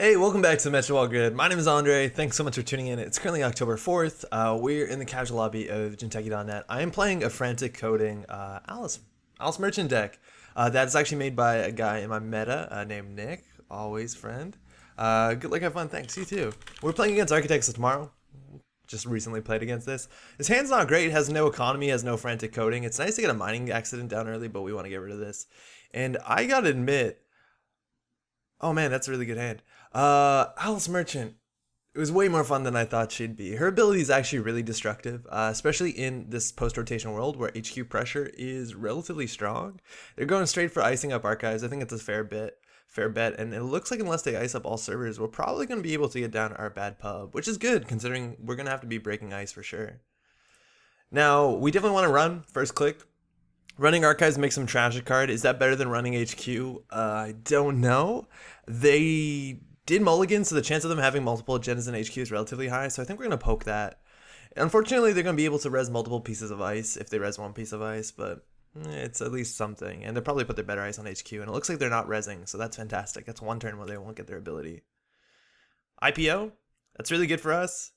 Hey, welcome back to the Metro Wall Grid. My name is Andre. Thanks so much for tuning in. It's currently October 4th. We're in the casual lobby of Jinteki.net. I am playing a frantic coding Alice Merchant deck that is actually made by a guy in my meta named Nick. Always friend. Good luck, have fun. Thanks. You too. We're playing against Architects tomorrow. Just recently played against this. His hand's not great. Has no economy. Has no frantic coding. It's nice to get a mining accident down early, but we want to get rid of this. And I gotta admit, oh man, that's a really good hand. Alice Merchant. It was way more fun than I thought she'd be. Her ability is actually really destructive, especially in this post-rotation world where HQ pressure is relatively strong. They're going straight for icing up archives. I think it's a fair bet, and it looks like unless they ice up all servers, we're probably going to be able to get down our bad pub, which is good considering we're going to have to be breaking ice for sure. Now, we definitely want to run first click. Running archives makes them trash a card. Is that better than running HQ? I don't know. They did mulligan, so the chance of them having multiple gens in HQ is relatively high, so I think we're going to poke that. Unfortunately, they're going to be able to res multiple pieces of ice if they res one piece of ice, but it's at least something. And they'll probably put their better ice on HQ, and it looks like they're not resing, so that's fantastic. That's one turn where they won't get their ability. IPO, that's really good for us.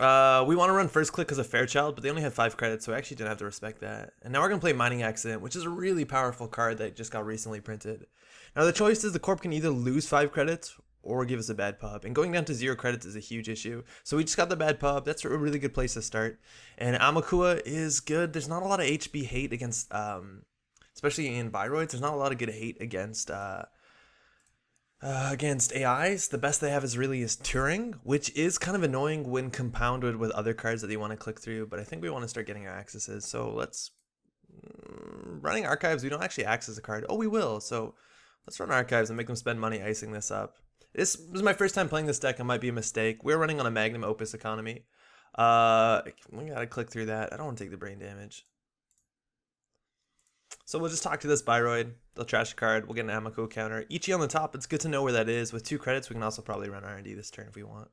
We want to run first click because of Fairchild, but they only have 5 credits, so I actually didn't have to respect that. And now we're going to play Mining Accident, which is a really powerful card that just got recently printed. Now the choice is the Corp can either lose 5 credits or give us a bad pub, and going down to 0 credits is a huge issue. So we just got the bad pub. That's a really good place to start. And Aumasucker is good. There's not a lot of HB hate against, especially in bioroids, there's not a lot of good hate against AIs. The best they have is Turing, which is kind of annoying when compounded with other cards that they want to click through, but I think we want to start getting our accesses. So let's running archives. We don't actually access a card. Oh, we will. So let's run archives and make them spend money icing this up. This was my first time playing this deck. It might be a mistake. We're running on a Magnum Opus economy. We gotta click through that. I don't want to take the brain damage. So we'll just talk to this bioroid. They'll trash a card. We'll get an Aumasucker counter. Ichi on the top. It's good to know where that is. With 2 credits, we can also probably run R&D this turn if we want.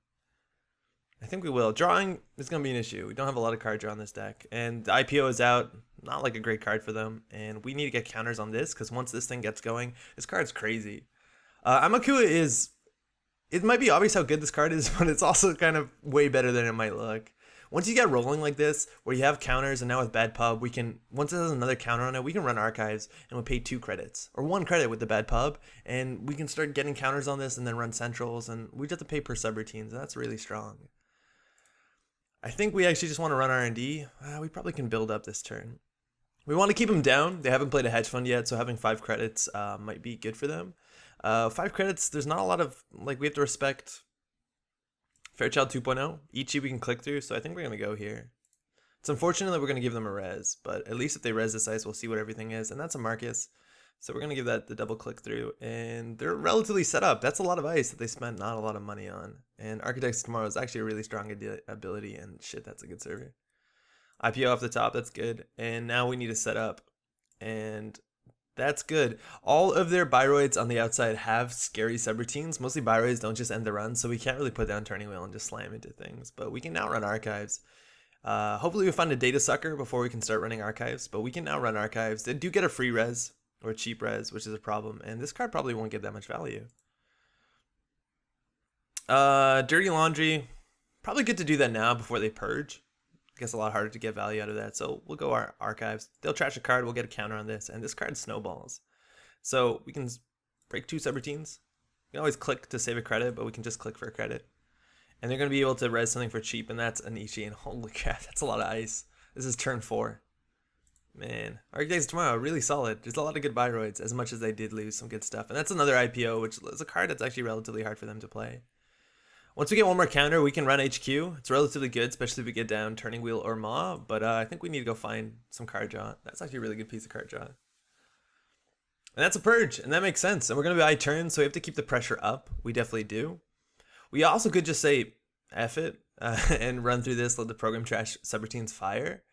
I think we will. Drawing is going to be an issue. We don't have a lot of card draw on this deck. And the IPO is out. Not like a great card for them. And we need to get counters on this because once this thing gets going, this card's crazy. Aumasucker is... It might be obvious how good this card is, but it's also kind of way better than it might look. Once you get rolling like this, where you have counters, and now with bad pub, we can, once it has another counter on it, we can run archives, and we'll pay 2 credits, or 1 credit with the bad pub, and we can start getting counters on this, and then run centrals, and we just have to pay per subroutines, and that's really strong. I think we actually just want to run R&D. We probably can build up this turn. We want to keep them down. They haven't played a hedge fund yet, so having 5 credits might be good for them. 5 credits, there's not a lot of, like, we have to respect Fairchild 2.0. Ichi we can click through, so I think we're going to go here. It's unfortunate that we're going to give them a res, but at least if they res this ice, we'll see what everything is, and that's a Marcus. So we're going to give that the double click through, and they're relatively set up. That's a lot of ice that they spent not a lot of money on. And Architects tomorrow is actually a really strong ability, and shit, that's a good server. IPO off the top, that's good. And now we need to set up, and that's good. All of their bioroids on the outside have scary subroutines. Mostly bioroids don't just end the run, so we can't really put down Turning Wheel and just slam into things. But we can now run archives. Hopefully we find a data sucker before we can start running archives, but we can now run archives. They do get a free res, or a cheap res, which is a problem, and this card probably won't get that much value. Dirty Laundry, probably good to do that now before they purge. I guess a lot harder to get value out of that, so we'll go our archives. They'll trash a card, we'll get a counter on this, and this card snowballs. So we can break 2 subroutines. You can always click to save a credit, but we can just click for a credit. And they're going to be able to res something for cheap, and that's an Ichi, and holy crap, that's a lot of ice. This is turn 4. Man, Architects tomorrow, really solid. There's a lot of good bioroids, as much as they did lose some good stuff. And that's another IPO, which is a card that's actually relatively hard for them to play. Once we get 1 more counter, we can run HQ. It's relatively good, especially if we get down Turning Wheel or Maw, but I think we need to go find some card draw. That's actually a really good piece of card draw. And that's a purge, and that makes sense. And we're going to be high turn, so we have to keep the pressure up. We definitely do. We also could just say, F it, and run through this, let the program trash subroutines fire.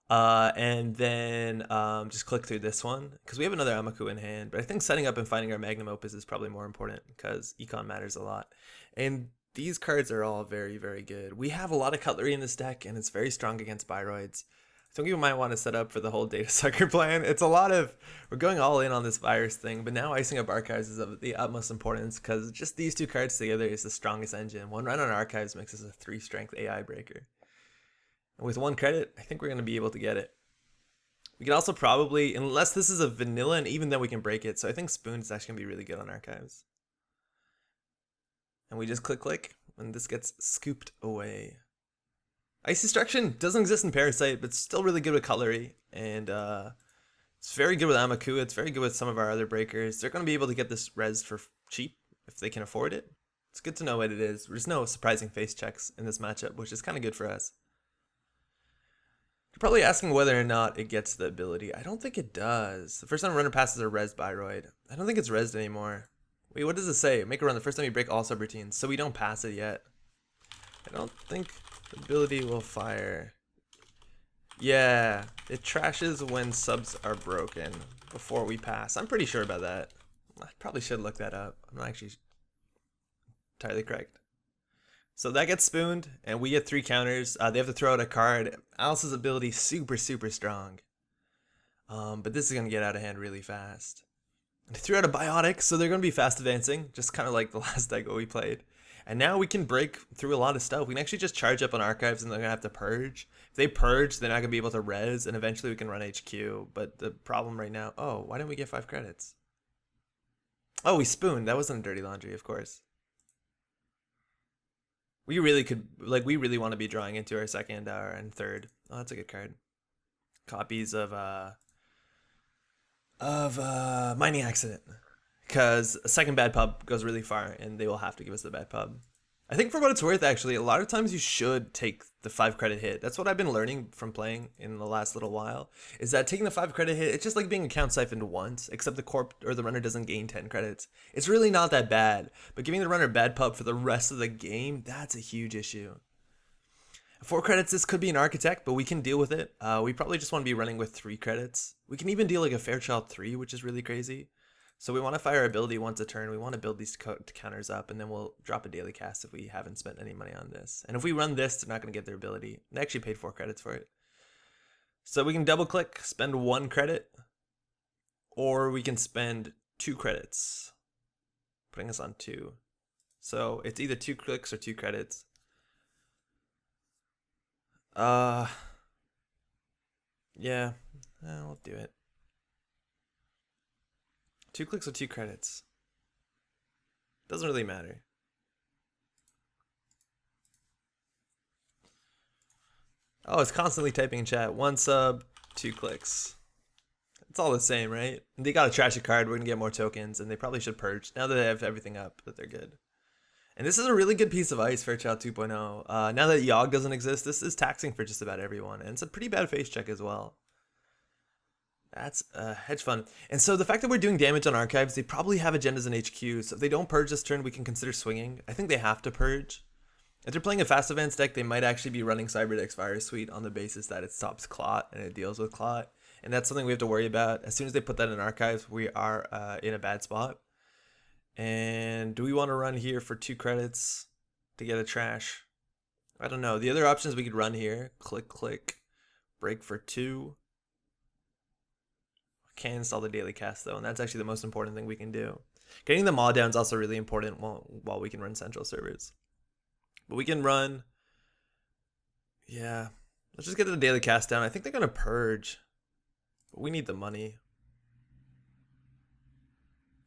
And then just click through this one, because we have another Aumasucker in hand. But I think setting up and finding our Magnum Opus is probably more important, because econ matters a lot. And these cards are all very, very good. We have a lot of cutlery in this deck, and it's very strong against bioroids. Some people might want to set up for the whole data sucker plan. It's a lot of, we're going all in on this virus thing, but now icing up archives is of the utmost importance because just these two cards together is the strongest engine. One run on archives makes us a 3 strength AI breaker. And with 1 credit, I think we're going to be able to get it. We can also probably, unless this is a vanilla, and even then we can break it. So I think Spoon is actually going to be really good on archives. And we just click, and this gets scooped away. Ice Destruction doesn't exist in Parasite, but it's still really good with Cutlery. And it's very good with Amaku. It's very good with some of our other breakers. They're going to be able to get this res for cheap if they can afford it. It's good to know what it is. There's no surprising face checks in this matchup, which is kind of good for us. You're probably asking whether or not it gets the ability. I don't think it does. The first time a runner passes a res-bioroid. I don't think it's resed anymore. Wait, what does it say? Make a run the first time you break all subroutines. So we don't pass it yet. I don't think the ability will fire. Yeah, it trashes when subs are broken before we pass. I'm pretty sure about that. I probably should look that up. I'm not actually entirely correct. So that gets spooned, and we get 3 counters. They have to throw out a card. Alice's ability is super, super strong. But this is going to get out of hand really fast. They threw out a biotic, so they're going to be fast advancing, just kind of like the last deck we played. And now we can break through a lot of stuff. We can actually just charge up on archives, and they're going to have to purge. If they purge, they're not going to be able to res, and eventually we can run HQ. But the problem right now... Oh, why didn't we get 5 credits? Oh, we spooned. That wasn't a dirty laundry, of course. We really could... Like, we really want to be drawing into our second and third. Oh, that's a good card. Copies of Mining Accident. Because a second bad pub goes really far, and they will have to give us the bad pub. I think for what it's worth, actually, a lot of times you should take the 5 credit hit. That's what I've been learning from playing in the last little while, is that taking the 5 credit hit, it's just like being account siphoned once, except the corp or the runner doesn't gain 10 credits. It's really not that bad, but giving the runner bad pub for the rest of the game, that's a huge issue. 4 credits, this could be an architect, but we can deal with it. We probably just want to be running with 3 credits. We can even deal like a Fairchild 3, which is really crazy. So we want to fire ability once a turn. We want to build these counters up, and then we'll drop a daily cast if we haven't spent any money on this. And if we run this, they're not going to get their ability. They actually paid 4 credits for it. So we can double click, spend 1 credit, or we can spend 2 credits, putting us on 2. So it's either 2 clicks or 2 credits. Yeah, we'll do it. 2 clicks or 2 credits. Doesn't really matter. Oh, it's constantly typing in chat. 1 sub, 2 clicks. It's all the same, right? They got a trashy card. We're going to get more tokens, and they probably should purge. Now that they have everything up, that they're good. And this is a really good piece of ice for Fairchild 2.0. Now that Yogg doesn't exist, this is taxing for just about everyone. And it's a pretty bad face check as well. That's hedge fund. And so the fact that we're doing damage on archives, they probably have agendas in HQ. So if they don't purge this turn, we can consider swinging. I think they have to purge. If they're playing a fast advance deck, they might actually be running Cyberdeck's Virus Suite on the basis that it stops Clot and it deals with Clot. And that's something we have to worry about. As soon as they put that in archives, we are in a bad spot. And do we want to run here for 2 credits to get a trash? I don't know. The other options we could run here, click, break for 2. Can't install the daily cast though, and that's actually the most important thing we can do. Getting the mod down is also really important while we can run central servers. But we can run, yeah, let's just get the daily cast down. I think they're gonna purge, but we need the money.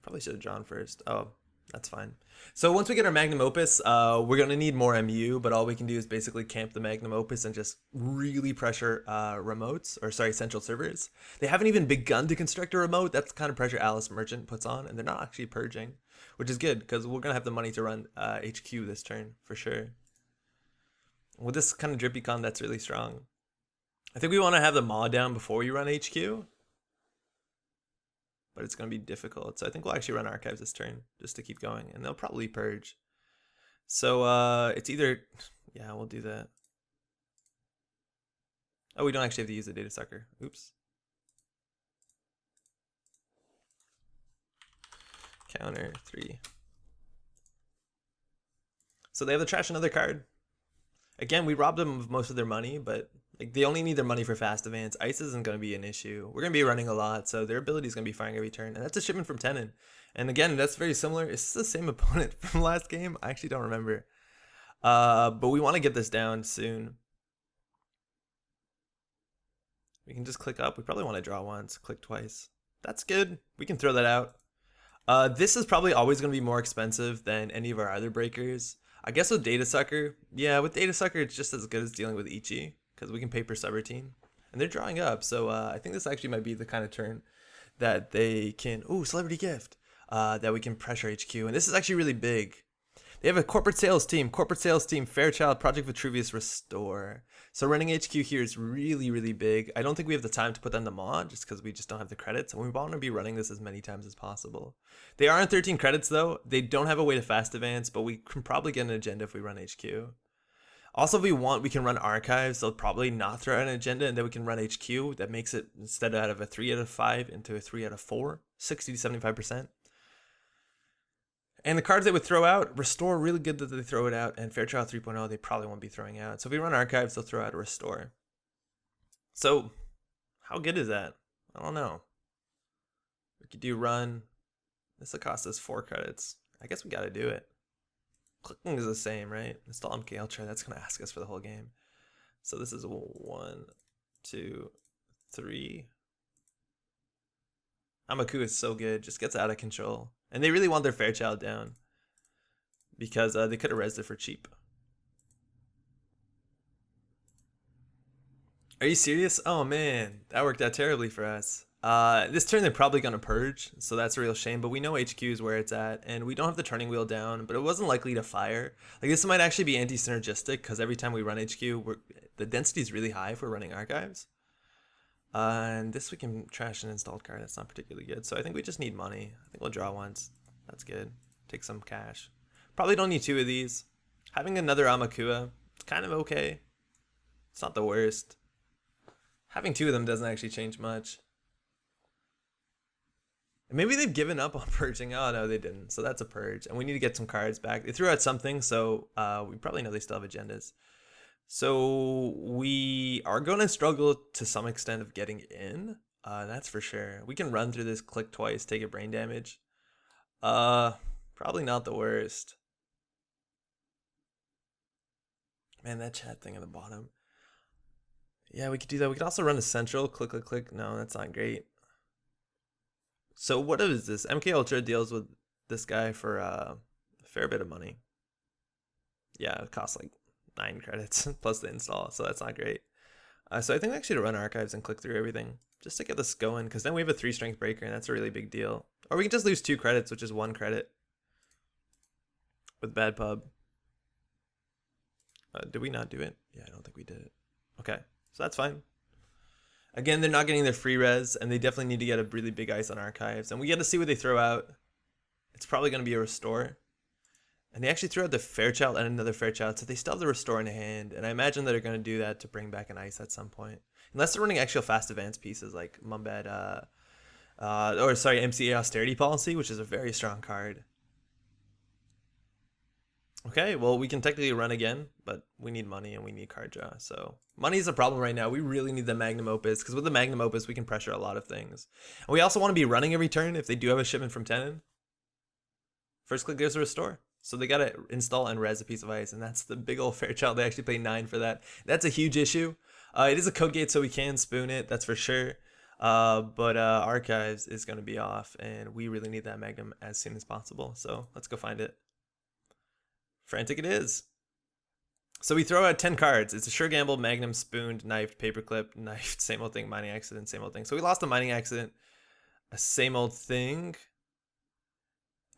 Probably should have drawn first. Oh, that's fine. So once we get our Magnum Opus, we're gonna need more MU, but all we can do is basically camp the Magnum Opus and just really pressure central servers. They haven't even begun to construct a remote. That's the kind of pressure Alice Merchant puts on, and they're not actually purging, which is good because we're gonna have the money to run HQ this turn for sure. With this kind of drippy con, that's really strong. I think we want to have the mod down before we run HQ. But it's going to be difficult. So I think we'll actually run archives this turn just to keep going. And they'll probably purge. So it's either... Yeah, we'll do that. Oh, we don't actually have to use the data sucker. Oops. Counter 3. So they have to trash another card. Again, we robbed them of most of their money, but Like, they only need their money for fast advance. Ice isn't going to be an issue. We're going to be running a lot, so their ability is going to be firing every turn. And that's a shipment from Tenon. And again, that's very similar. Is this the same opponent from last game? I actually don't remember. But we want to get this down soon. We can just click up. We probably want to draw once, click twice. That's good. We can throw that out. This is probably always going to be more expensive than any of our other breakers. I guess with Data Sucker, yeah, with Data Sucker, it's just as good as dealing with Ichi, because we can paper subroutine. And they're drawing up, so I think this actually might be the kind of turn that they can, ooh, Celebrity Gift, that we can pressure HQ. And this is actually really big. They have a corporate sales team, Fairchild, Project Vitruvius, Restore. So running HQ here is really, really big. I don't think we have the time to put that in the mod just because we just don't have the credits. And we want to be running this as many times as possible. They are on 13 credits though. They don't have a way to fast advance, but we can probably get an agenda if we run HQ. Also, if we want, we can run archives. They'll probably not throw out an agenda, and then we can run HQ. That makes it, instead out of a 3 out of 5 into a 3 out of 4, 60 to 75%. And the cards they would throw out, Restore, really good that they throw it out, and Fairchild 3.0, they probably won't be throwing out. So if we run archives, they'll throw out a Restore. So, how good is that? I don't know. We could do run. This will cost us 4 credits. I guess we gotta do it. Clicking is the same, right? Install MK Ultra, that's gonna ask us for the whole game. So this is 1, 2, 3. Amaku is so good, just gets out of control. And they really want their Fairchild down because they could have rezzed it for cheap. Are you serious? Oh man, that worked out terribly for us. This turn they're probably going to purge, so that's a real shame. But we know HQ is where it's at, and we don't have the turning wheel down, but it wasn't likely to fire. Like, this might actually be anti-synergistic because every time we run HQ, the density is really high if we're running archives. And this we can trash an installed card. That's not particularly good. So I think we just need money. I think we'll draw once. That's good. Take some cash. Probably don't need 2 of these. Having another Amakua, it's kind of okay. It's not the worst. Having 2 of them doesn't actually change much. And maybe they've given up on purging. Oh, no, they didn't. So that's a purge. And we need to get some cards back. They threw out something, so we probably know they still have agendas. So we are going to struggle to some extent of getting in. That's for sure. We can run through this, click twice, take a brain damage. Probably not the worst. Man, that chat thing at the bottom. Yeah, we could do that. We could also run a central, click, click, click. No, that's not great. So what is this? MK Ultra deals with this guy for a fair bit of money. Yeah, it costs like 9 credits plus the install, so that's not great. So I think we actually run archives and click through everything just to get this going, because then we have a 3 strength breaker, and that's a really big deal. Or we can just lose 2 credits, which is 1 credit with bad pub. Did we not do it? Yeah, I don't think we did it. Okay, so that's fine. Again, they're not getting their free res, and they definitely need to get a really big ice on archives, and we get to see what they throw out. It's probably going to be a Restore. And they actually threw out the Fairchild and another Fairchild, so they still have the Restore in hand. And I imagine that they're going to do that to bring back an ice at some point. Unless they're running actual fast advance pieces like Mumbad, MCA Austerity Policy, which is a very strong card. Okay, well, we can technically run again, but we need money and we need card draw. So money is a problem right now. We really need the Magnum Opus, because with the Magnum Opus, we can pressure a lot of things. And we also want to be running every turn if they do have a shipment from Tenon. First click, there's a Restore. So they got to install and res a piece of ice, and that's the big old Fairchild. They actually pay 9 for that. That's a huge issue. It is a code gate, so we can spoon it, that's for sure. But archives is going to be off, and we really need that Magnum as soon as possible. So let's go find it. Frantic it is. So we throw out 10 cards. It's a sure gamble, Magnum, spooned, knifed, paperclip, knifed, same old thing, mining accident, same old thing. So we lost a mining accident, a same old thing.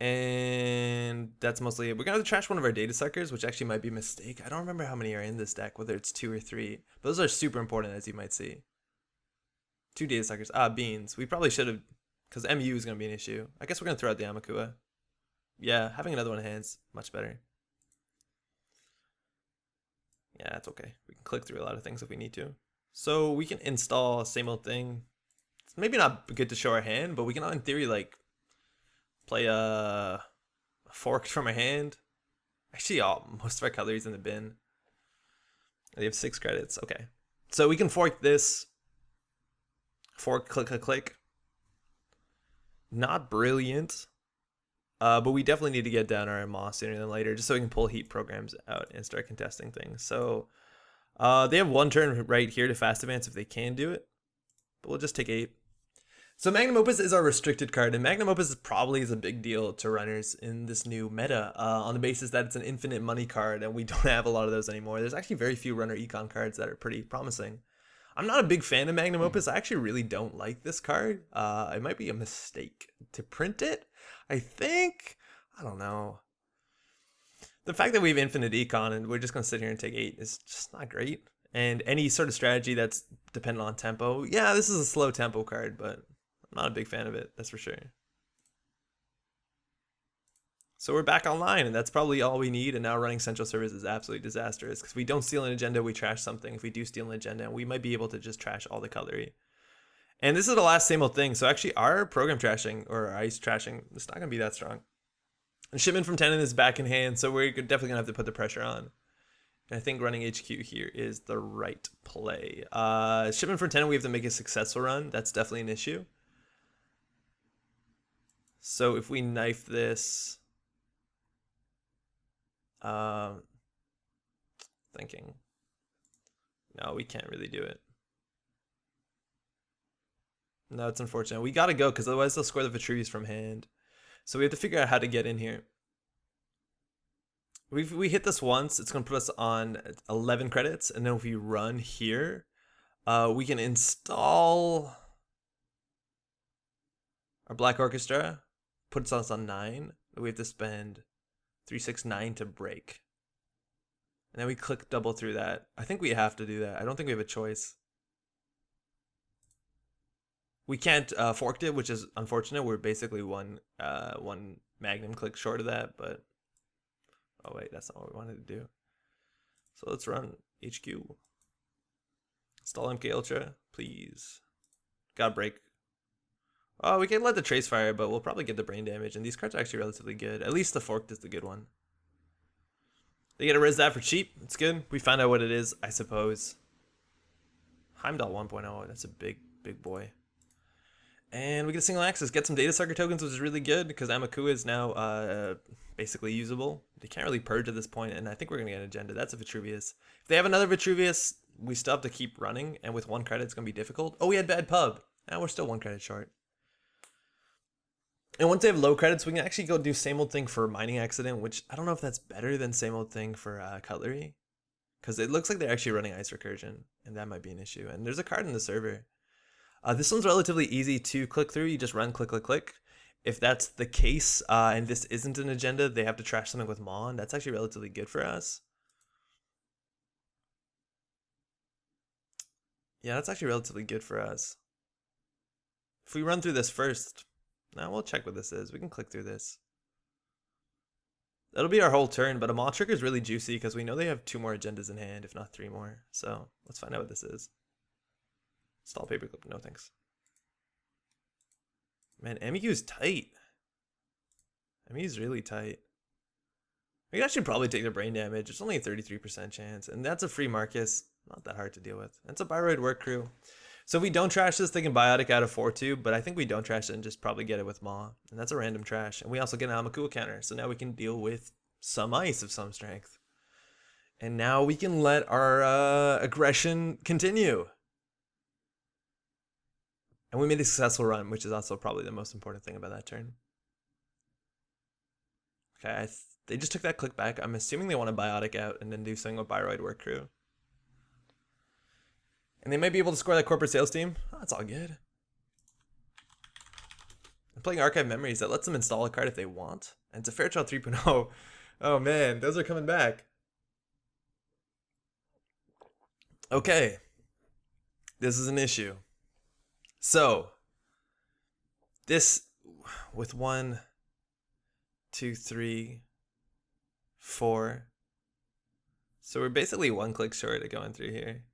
And that's mostly it. We're going to trash one of our Data Suckers, which actually might be a mistake. I don't remember how many are in this deck, whether it's 2 or 3. But those are super important, as you might see. 2 Data Suckers. Beans. We probably should have, because MU is going to be an issue. I guess we're going to throw out the Amakua. Yeah, having another one in hand's much better. Yeah, that's okay. We can click through a lot of things if we need to. So we can install same old thing. It's maybe not good to show our hand, but we can, in theory, like, play a forked from our hand. Actually, most of our cutlery's in the bin. They have 6 credits. Okay. So we can fork this. Fork, click, click, click. Not brilliant. But we definitely need to get down our moss sooner than later, just so we can pull heat programs out and start contesting things. So they have one turn right here to fast advance if they can do it. But we'll just take 8. So Magnum Opus is our restricted card, and Magnum Opus probably is a big deal to runners in this new meta, on the basis that it's an infinite money card, and we don't have a lot of those anymore. There's actually very few runner econ cards that are pretty promising. I'm not a big fan of Magnum Opus. I actually really don't like this card. It might be a mistake to print it, I think. I don't know. The fact that we have infinite econ and we're just going to sit here and take 8 is just not great. And any sort of strategy that's dependent on tempo, yeah, this is a slow tempo card, but I'm not a big fan of it, that's for sure. So we're back online, and that's probably all we need. And now running central servers is absolutely disastrous, because if we don't steal an agenda, we trash something. If we do steal an agenda, we might be able to just trash all the cutlery. And this is the last same old thing. So actually our program trashing, or our ice trashing, it's not going to be that strong. And shipment from Tenon is back in hand, so we're definitely going to have to put the pressure on. And I think running HQ here is the right play. Shipment from Tenon, we have to make a successful run. That's definitely an issue. So if we knife this... thinking. No, we can't really do it. No, it's unfortunate. We gotta go, because otherwise they'll score the Vitruvius from hand. So we have to figure out how to get in here. We hit this once, it's gonna put us on 11 credits, and then if we run here, we can install our Black Orchestra, puts us on 9. We have to spend 369 to break. And then we click double through that. I think we have to do that. I don't think we have a choice. We can't fork it, which is unfortunate. We're basically one Magnum click short of that, but oh wait, that's not what we wanted to do. So let's run HQ. Install MK Ultra, please. Gotta break. Oh, we can let the trace fire, but we'll probably get the brain damage, and these cards are actually relatively good. At least the forked is the good one. They get to res that for cheap. It's good. We found out what it is, I suppose. Heimdall 1.0. That's a big boy. And we get a single access. Get some data sucker tokens, which is really good, because Aumasucker is now basically usable. They can't really purge at this point, and I think we're going to get an agenda. That's a Vitruvius. If they have another Vitruvius, we still have to keep running, and with 1 credit, it's going to be difficult. Oh, we had bad pub. Now we're still 1 credit short. And once they have low credits, we can actually go do same old thing for mining accident, which I don't know if that's better than same old thing for cutlery, because it looks like they're actually running ice recursion, and that might be an issue. And there's a card in the server. This one's relatively easy to click through. You just run click, click, click. If that's the case, and this isn't an agenda, they have to trash something with Mon. That's actually relatively good for us. Yeah, that's actually relatively good for us. If we run through this first... Now we'll check what this is. We can click through this. That'll be our whole turn, but a Maw trigger is really juicy because we know they have 2 more agendas in hand, if not 3 more. So let's find out what this is. Install paperclip. No thanks. Man, MU is tight. MU is really tight. We can actually probably take the brain damage. It's only a 33% chance, and that's a free Marcus. Not that hard to deal with. That's a Bioroid work crew. So if we don't trash this, they can biotic out of 4-2, but I think we don't trash it and just probably get it with Maw. And that's a random trash. And we also get an Aumasucker counter, so now we can deal with some ice of some strength. And now we can let our aggression continue. And we made a successful run, which is also probably the most important thing about that turn. Okay, they just took that click back. I'm assuming they want to biotic out and then do something with Bioroid work crew. And they might be able to score that corporate sales team. Oh, that's all good. I'm playing Archive Memories. That lets them install a card if they want. And it's a Fairchild 3.0. Oh man, those are coming back. Okay. This is an issue. So, this with 1, 2, 3, 4. So we're basically 1 click short of going through here.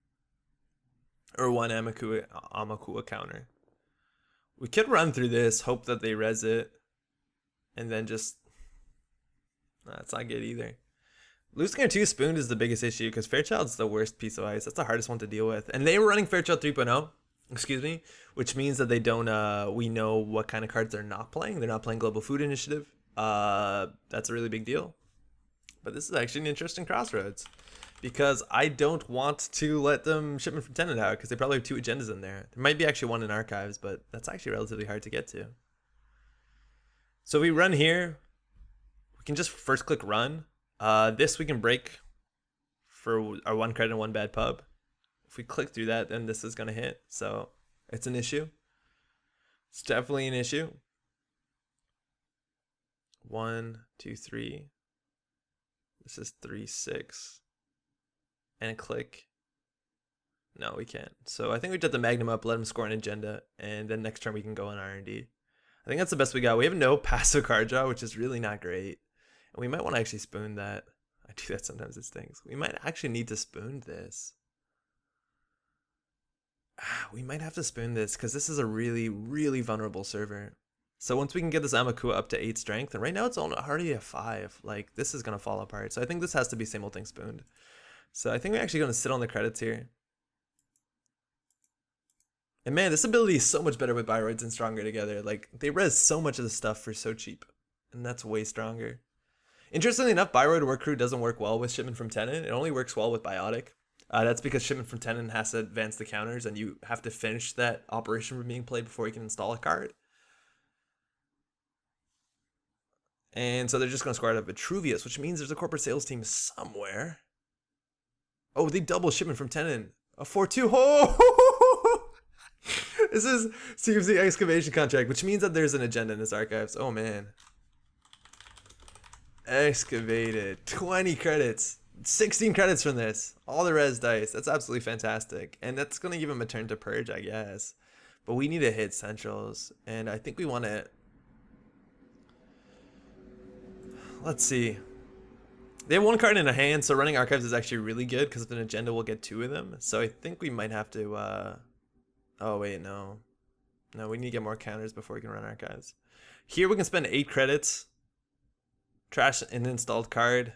Or 1 Aumasucker counter. We could run through this, hope that they res it, and then just... Nah, that's not good either. Losing our 2 spooned is the biggest issue because Fairchild's the worst piece of ice. That's the hardest one to deal with. And they were running Fairchild 3.0, excuse me, which means that they don't, we know what kind of cards they're not playing. They're not playing Global Food Initiative. That's a really big deal. But this is actually an interesting crossroads because I don't want to let them shipment from Tenant out because they probably have 2 agendas in there. There might be actually one in archives, but that's actually relatively hard to get to. So if we run here, we can just first click run. This we can break for our 1 credit and 1 bad pub. If we click through that, then this is going to hit. So it's an issue. It's definitely an issue. 1, 2, 3. This is 3, 6. And click. No, we can't. So I think we just have to Magnum up, let him score an agenda, and then next turn we can go on R&D. I think that's the best we got. We have no passive card draw, which is really not great. And we might want to actually spoon that. I do that sometimes, it stinks. We might actually need to spoon this. We might have to spoon this because this is a really, really vulnerable server. So once we can get this Amakua up to 8 strength, and right now it's already at 5, like this is going to fall apart. So I think this has to be same old thing spooned. So I think we're actually going to sit on the credits here. And man, this ability is so much better with Bioroids and Stronger together. Like, they res so much of the stuff for so cheap. And that's way stronger. Interestingly enough, Bioroid Work Crew doesn't work well with Shipment from Tenant. It only works well with Biotic. That's because Shipment from Tenant has to advance the counters, and you have to finish that operation from being played before you can install a card. And so they're just going to score out of Vitruvius, which means there's a corporate sales team somewhere. Oh, they double Shipment from Tenant. A 4-2. Oh! This is CFC excavation contract, which means that there's an agenda in this archives. Oh man. Excavated. 20 credits. 16 credits from this. All the res dice. That's absolutely fantastic. And that's going to give him a turn to purge, I guess. But we need to hit centrals. And I think we want to... Let's see. They have 1 card in a hand, so running archives is actually really good because if an agenda will get 2 of them. So I think we might have to... Oh, wait, no. No, we need to get more counters before we can run archives. Here we can spend 8 credits. Trash an installed card.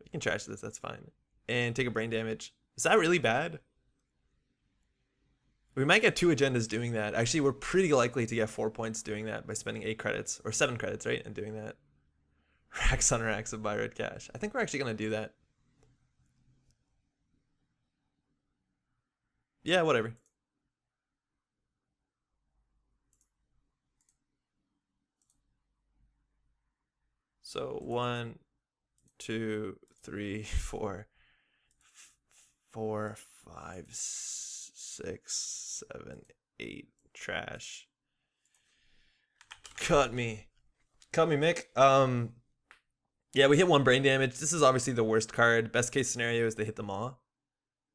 We can trash this, that's fine. And take a brain damage. Is that really bad? We might get 2 agendas doing that. Actually, we're pretty likely to get 4 points doing that by spending 8 credits. Or 7 credits, right? And doing that. Racks on racks of Bioroid cash. I think we're actually going to do that. Yeah, whatever. So 1, 2, 3, 4, 4, 5, 6, 7, 8. Trash. Cut me, Mick. Yeah, we hit 1 brain damage. This is obviously the worst card. Best case scenario is they hit them all.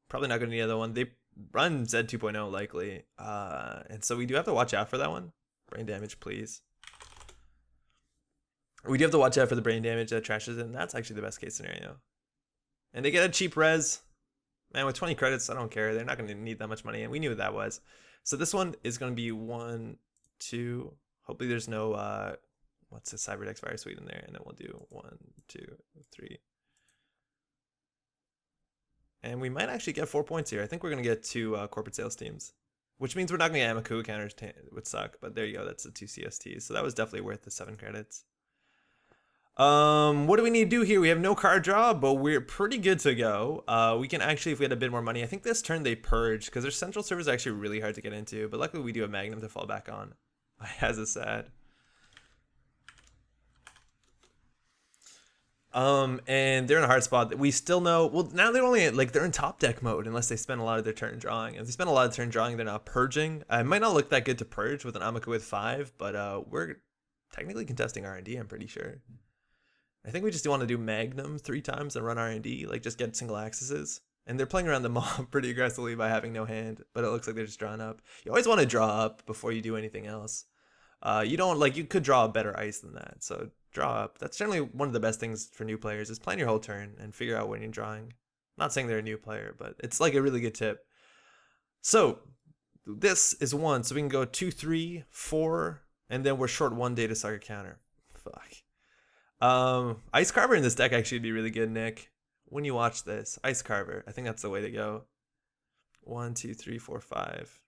Probably not going to need the other one. They run Z 2.0 likely, and so we do have to watch out for that one. Brain damage, please. We do have to watch out for the brain damage that trashes in. That's actually the best case scenario. And they get a cheap res. Man, with 20 credits, I don't care. They're not going to need that much money, and we knew what that was. So this one is going to be 1, 2. Hopefully there's no, what's the Cyberdex Fire Suite in there? And then we'll do 1, 2, 3. And we might actually get 4 points here. I think we're going to get 2 corporate sales teams. Which means we're not going to get Amakua counters, would suck. But there you go, that's the 2 CSTs. So that was definitely worth the 7 credits. What do we need to do here? We have no card draw, but we're pretty good to go. We can actually, if we had a bit more money, I think this turn they purge because their central server is actually really hard to get into. But luckily we do have Magnum to fall back on. As a sad. And they're in a hard spot. We still know, well, now they're only like they're in top deck mode unless they spend a lot of their turn drawing. If they spend a lot of turn drawing, they're not purging. It might not look that good to purge with an Amakua with 5, but we're technically contesting R&D, I'm pretty sure. I think we just want to do Magnum 3 times and run R&D, like just get single accesses. And they're playing around the mob pretty aggressively by having no hand, but it looks like they're just drawing up. You always want to draw up before you do anything else. You don't, like, you could draw a better ice than that, so draw up. That's generally one of the best things for new players is plan your whole turn and figure out when you're drawing. I'm not saying they're a new player, but it's like a really good tip. So this is 1, so we can go 2, 3, 4, and then we're short 1 data sucker counter. Fuck. Ice Carver in this deck actually would be really good, Nick. when you watch this. Ice Carver. I think that's the way to go. 1, 2, 3, 4, 5.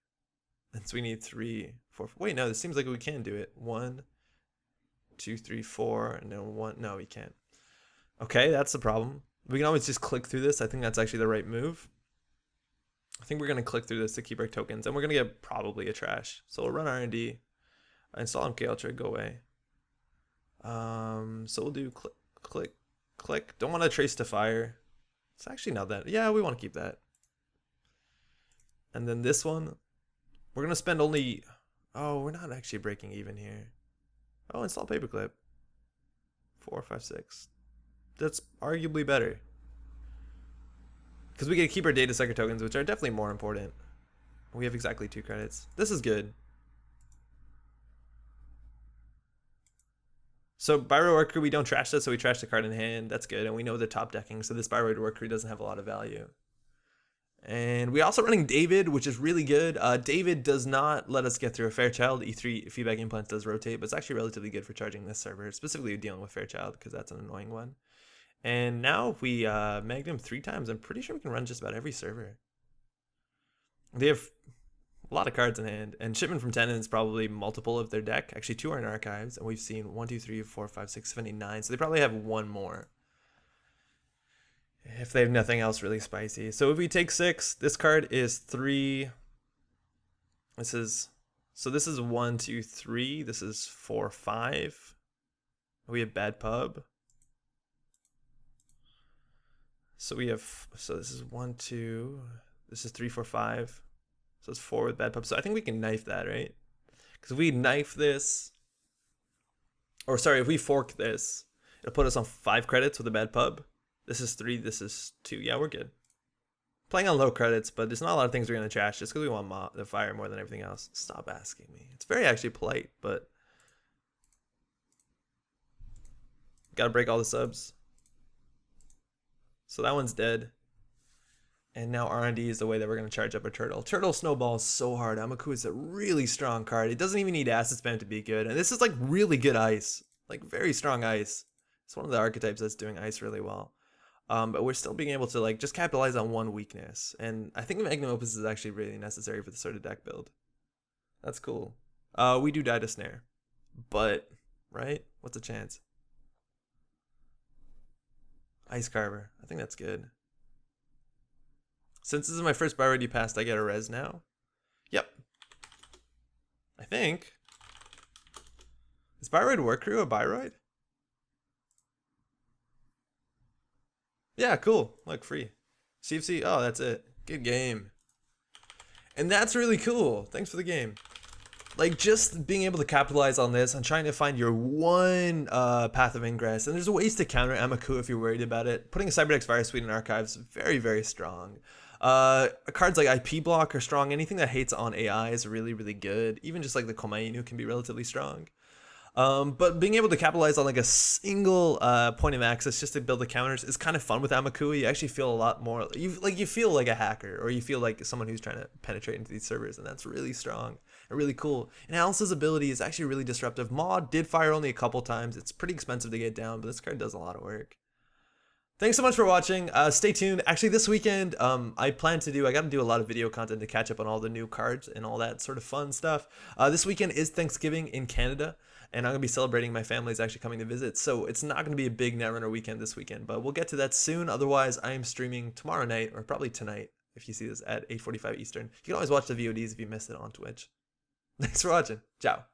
And so we need 3, 4. Wait, no, this seems like we can do it. 1, 2, 3, 4, and then 1. No, we can't. Okay, that's the problem. We can always just click through this. I think that's actually the right move. I think we're going to click through this to keep our tokens, and we're going to get probably a trash. So we'll run R&D, install MK Ultra, go away. So we'll do click, click, click. Don't want to trace to fire. It's actually not that. Yeah, we want to keep that. And then this one, we're going to spend only, oh, we're not actually breaking even here. Oh, install paperclip. 4, 5, 6. That's arguably better. Because we get to keep our data sucker tokens, which are definitely more important. We have exactly 2 credits. This is good. So Bioroid Work Crew, we don't trash this, so we trash the card in hand. That's good, and we know they're top decking, so this Bioroid Work Crew doesn't have a lot of value. And we're also running David, which is really good. David does not let us get through a Fairchild. E3 feedback implants does rotate, but it's actually relatively good for charging this server, specifically dealing with Fairchild, because that's an annoying one. And now if we Magnum 3 times, I'm pretty sure we can run just about every server. They have a lot of cards in hand, and Shipment from Tenon is probably multiple of their deck. Actually, 2 are in archives, and we've seen 1, 2, 3, 4, 5, 6, 7, 8, 9. So they probably have 1 more if they have nothing else really spicy. So if we take 6, this card is 3. This is 1, 2, 3. This is 4, 5. We have Bad Pub. So we have, so this is 1, 2. This is 3, 4, 5. So it's 4 with Bad Pub. So I think we can knife that, right? Because if we knife this, or sorry, if we fork this, it'll put us on 5 credits with a Bad Pub. This is 3, this is 2. Yeah, we're good. Playing on low credits, but there's not a lot of things we're going to trash just because we want the fire more than everything else. Stop asking me. It's very actually polite, but got to break all the subs. So that one's dead. And now R&D is the way that we're going to charge up a Turtle. Turtle snowballs so hard. Amaku is a really strong card. It doesn't even need acid spam to be good. And this is like really good ice. Like very strong ice. It's one of the archetypes that's doing ice really well. But we're still being able to like just capitalize on one weakness. And I think Magnum Opus is actually really necessary for this sort of deck build. That's cool. We do die to Snare. But, right? What's the chance? Ice Carver. I think that's good. Since this is my first Bioroid passed, I get a res now. Yep. I think. Is Bioroid Work Crew a Bioroid? Yeah, cool. Look, free. CFC. Oh, that's it. Good game. And that's really cool. Thanks for the game. Like, just being able to capitalize on this and trying to find your one path of ingress. And there's ways to counter Amaku if you're worried about it. Putting a Cyberdex Fire Suite in archives, very, very strong. Cards like IP Block are strong. Anything that hates on AI is really, really good. Even just like the Komainu can be relatively strong. But being able to capitalize on like a single point of access just to build the counters is kind of fun with Amakui. You actually feel a lot more, you feel like a hacker, or you feel like someone who's trying to penetrate into these servers, and that's really strong and really cool. And Alice's ability is actually really disruptive. Maud did fire only a couple times. It's pretty expensive to get down, but this card does a lot of work. Thanks so much for watching. Stay tuned. Actually, this weekend, I got to do a lot of video content to catch up on all the new cards and all that sort of fun stuff. This weekend is Thanksgiving in Canada, and I'm going to be celebrating. My family's actually coming to visit, so it's not going to be a big Netrunner weekend this weekend, but we'll get to that soon. Otherwise, I am streaming tomorrow night, or probably tonight, if you see this, at 8:45 Eastern. You can always watch the VODs if you missed it on Twitch. Thanks for watching. Ciao.